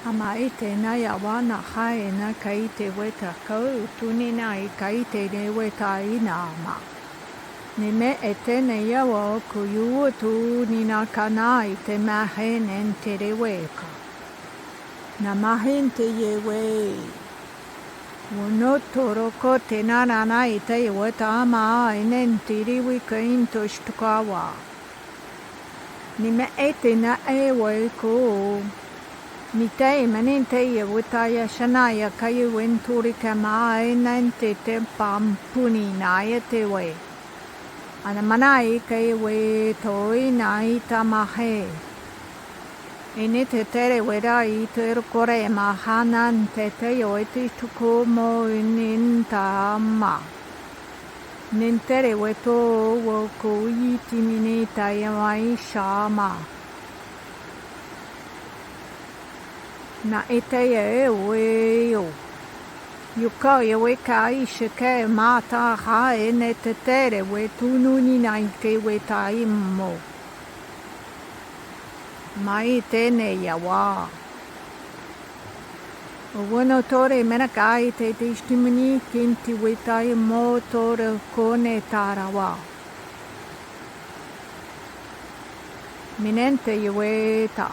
Amaite na yawa na hae na kaite weta kau tuni na I kaite ne weta inama. Ni me ete ne yawa kuyu tu ni na kana I te mahen en te reweka. Na mahen te yewe. Wono toro ko te nana I te weta ama enen tiriwi ka into shtukawa. Ni me ete na ewe ko. Mi te menente ia witaya shanaya kayu wenturi kama enante te pampuni naya te we. Ana manai kayu we toi nai tamahe. Ine te tere wera I te rukore mahanan te te yoeti tuko mo ininta ma. Nintere weto wo kui timinita yamai shama. Na ete e we yo. Yuka ye we ka ishike mata ha ene te tere we tununi na ite we taimo. Mai tene yawa. Uwono tore mena kai te testimoni kinti we taimo tore kone tarawa. Minente ye we ta.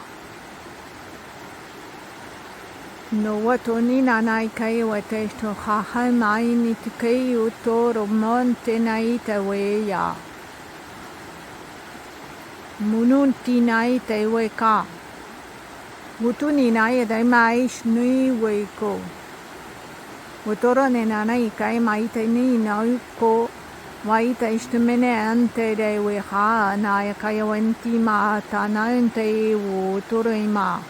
No wato ni nanai kai wate to haha mai ni te kai utoro monte nai te weya. Munun ti nai te weka. Wutu ni nai dai mai shnui weko. Utoro ne nanai kai mai te ni nai ko. Wai te ishtemene ante de weha nai kai wenti ma ta nai te utoro ima.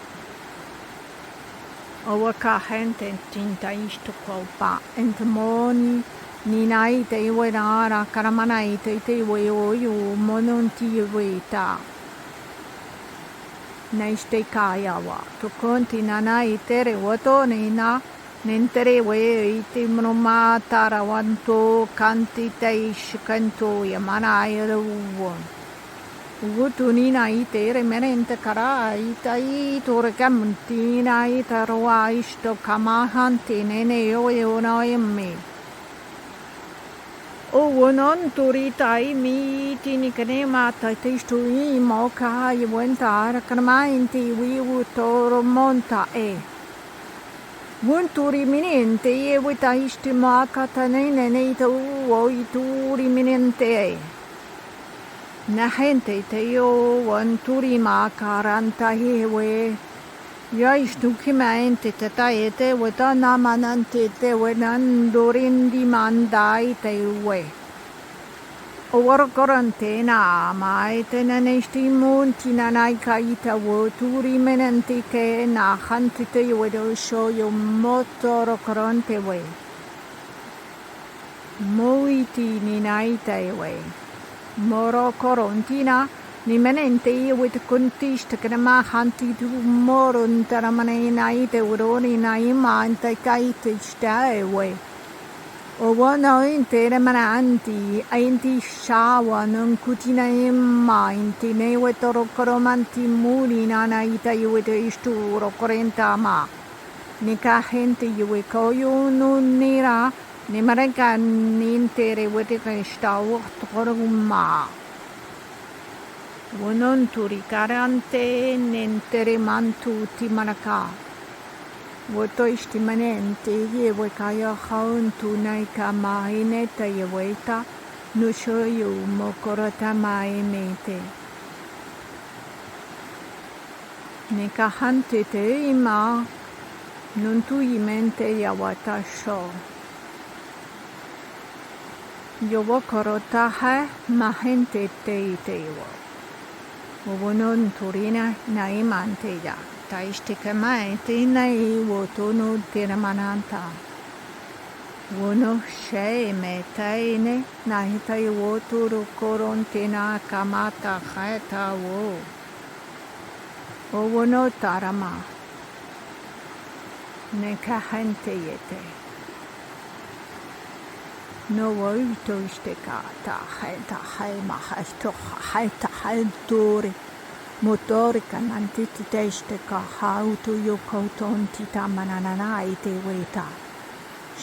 Owa ka gente tinta isto kopa entemoni ni nai te iwe nara karamana I te iwe oyu mononti iwe ta. Na iste kaya wa. To konti nanai tere wato ni na nentere we iti mroma tarawanto kanti te ishkanto yamana iruwon. Ugutu nina ite remerente kara ita I tore kamuntina ita roa isto kamahanti nene yo no emme. O wonon turita I mi tini kane mata testu I moka I wenta karmainti wi utoro monta e. Wunturi minente e wita isti maka tanene ne to o ituri minente e. Na gente te yo wan turi ma karanta hewe. Ya istuki maente te taete weta namanante te wenan dorindi mandai te we. O warkorante na mai te nanesti munti nanai kaita wo turi menanti ke na hanti te wedo show yo motor korante we. Moiti ni nai te we. Moro corontina ni menente with contist crema hanti tu moron taramane naite uroni naima ante kaite stawe. O wano intere mananti ainti shawa non kutina imma inti ne wetoro coromanti muri nana ita yuete isturo corenta ma. Nika gente yue koyo non nira. Ni mereka nintere wete kesta waktu koruma. Wonon turi karante nintere mantu ti manaka. Woto istimanente ye wekaya hauntu naika mahineta ye weta nushoyu mokorota maimete. Nika hante te ima nuntu imente yawata sho. Yo korota ha mahente te wo. Wonon turina na imante ya. Taistika mai te nai wo tono tiramananta. Wono she me taine na hita wo turu korontina kamata khata wo. O wono tarama. Ne kahante yete. No voi to isteka ta hai ma hai to hai ta hai dore motorika nantititeste ka hautu yukoton tita mananana ite weta.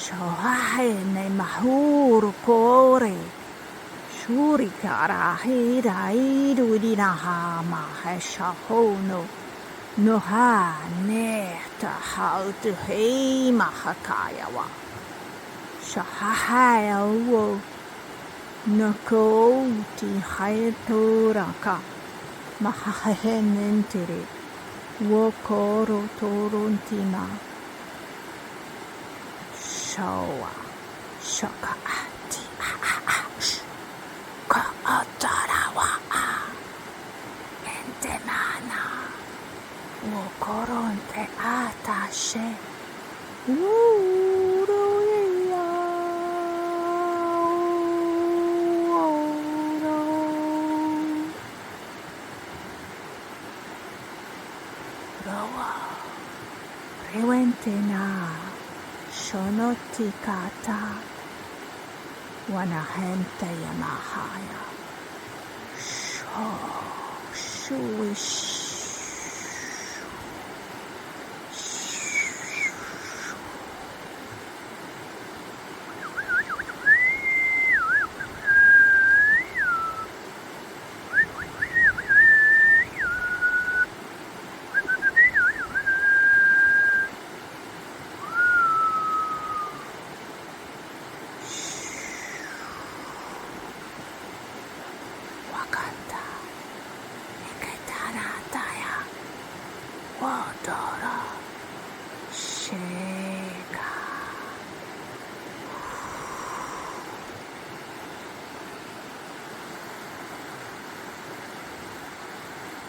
Shohahe ne mahuru kore. Shuri kara hira idu dinaha maheshahono. Noha nehta hautu hei mahakayawa. Shahaya wo. Nako ti haetoraka. Mahahenentere. Wokoro torontima. Showa. Shokaati. Kaatarawa. Entemana. Wokoronte atashe. Uruya. Roa. Rewentena. Shonoti kata. Wanahente yamahaya. Shui